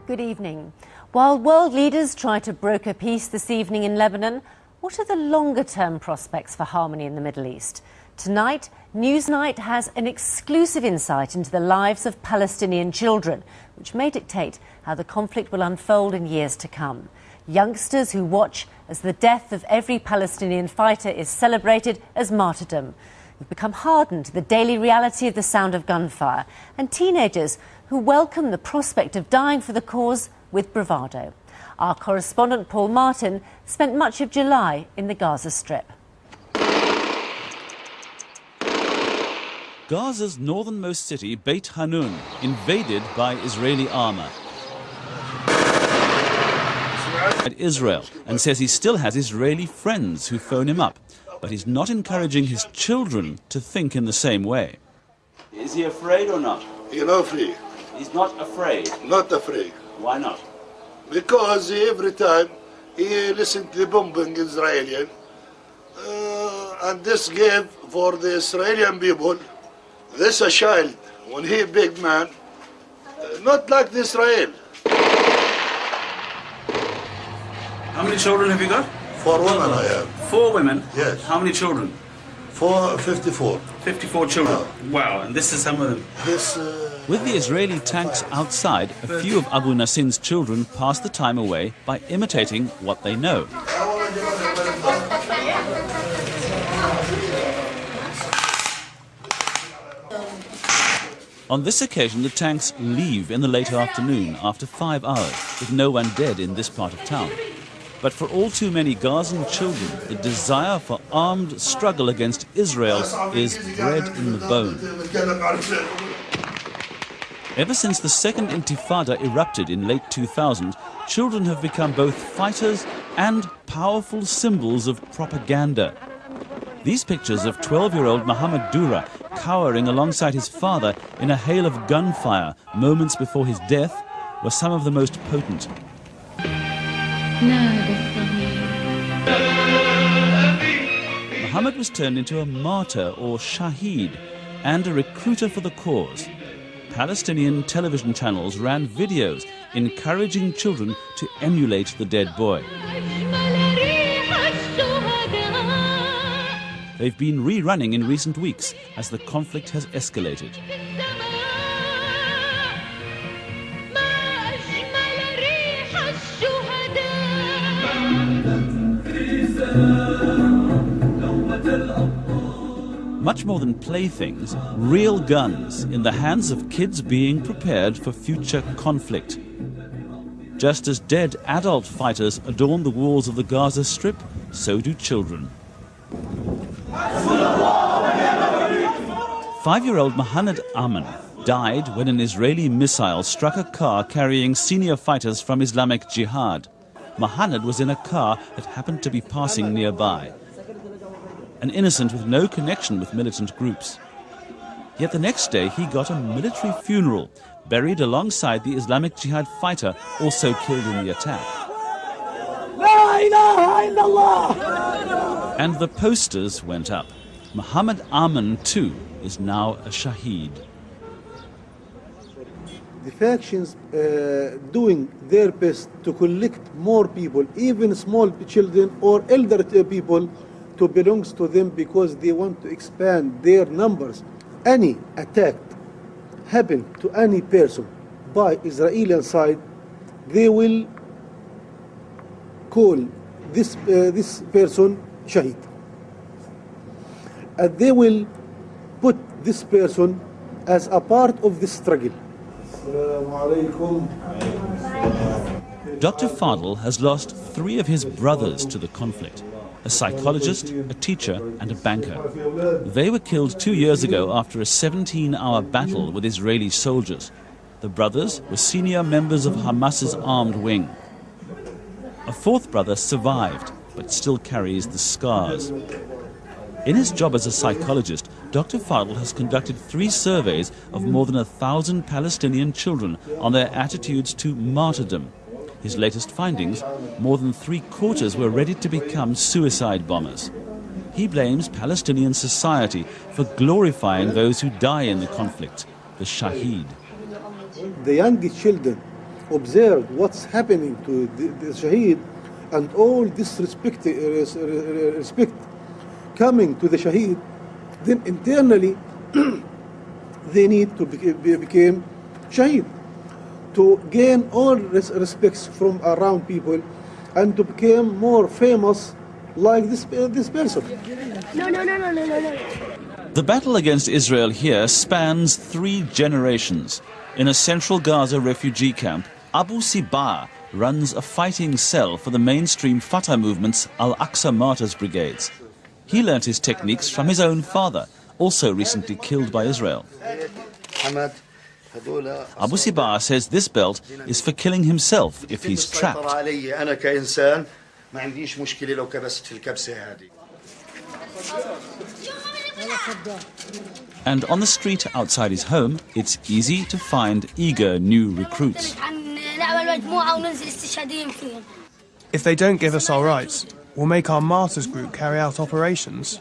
Good evening. While world leaders try to broker peace this evening in Lebanon, what are the longer-term prospects for harmony in the Middle East? Tonight, Newsnight has an exclusive insight into the lives of Palestinian children, which may dictate how the conflict will unfold in years to come. Youngsters who watch as the death of every Palestinian fighter is celebrated as martyrdom, who've become hardened to the daily reality of the sound of gunfire, and teenagers who welcome the prospect of dying for the cause with bravado. Our correspondent Paul Martin spent much of July in the Gaza Strip. Gaza's northernmost city, Beit Hanun, invaded by Israeli armour. Israel, and says he still has Israeli friends who phone him up, but he's not encouraging his children to think in the same way. Is he afraid or not? He's not afraid. He's not afraid? Not afraid. Why not? Because every time he listens to the bombing Israeli, and this gave for the Israeli people, this a child, when he a big man, not like the Israel. How many children have you got? 4 women I have. 4 women? Yes. How many children? 54. 54 children. Wow, and this is some of them. With the Israeli tanks outside, a few of Abu Nassim's children pass the time away by imitating what they know. On this occasion, the tanks leave in the late afternoon after 5 hours, with no one dead in this part of town. But for all too many Gazan children, the desire for armed struggle against Israel is bred in the bone. Ever since the second Intifada erupted in late 2000, children have become both fighters and powerful symbols of propaganda. These pictures of 12-year-old Mohammed Dura cowering alongside his father in a hail of gunfire moments before his death were some of the most potent. Mohammed was turned into a martyr or shaheed and a recruiter for the cause. Palestinian television channels ran videos encouraging children to emulate the dead boy. They've been rerunning in recent weeks as the conflict has escalated. Much more than playthings, real guns in the hands of kids being prepared for future conflict. Just as dead adult fighters adorn the walls of the Gaza Strip, so do children. 5-year-old Mohammed Aman died when an Israeli missile struck a car carrying senior fighters from Islamic Jihad. Mohammed was in a car that happened to be passing nearby. An innocent with no connection with militant groups. Yet the next day he got a military funeral, buried alongside the Islamic Jihad fighter also killed in the attack. And the posters went up. Mohammed Aman too is now a shaheed. The factions doing their best to collect more people, even small children or elder people, to belong to them because they want to expand their numbers. Any attack happen to any person by Israeli side, they will call this person shaheed. And they will put this person as a part of the struggle. Dr. Fadl has lost 3 of his brothers to the conflict. A psychologist, a teacher and a banker. They were killed 2 years ago after a 17-hour battle with Israeli soldiers. The brothers were senior members of Hamas's armed wing. A 4th brother survived, but still carries the scars. In his job as a psychologist, Dr. Fadl has conducted 3 surveys of more than 1,000 Palestinian children on their attitudes to martyrdom. His latest findings, more than 3/4 were ready to become suicide bombers. He blames Palestinian society for glorifying those who die in the conflict, the shaheed. The young children observed what's happening to the Shaheed and all this respect coming to the Shaheed, then internally they need to become Shaheed, to gain all respects from around people and to become more famous like this person. No. The battle against Israel here spans 3 generations. In a central Gaza refugee camp, Abu Sibah runs a fighting cell for the mainstream Fatah movement's Al-Aqsa Martyrs Brigades. He learnt his techniques from his own father, also recently killed by Israel. Abu Sibah says this belt is for killing himself if he's trapped. And on the street outside his home, it's easy to find eager new recruits. If they don't give us our rights, we'll make our martyrs group carry out operations.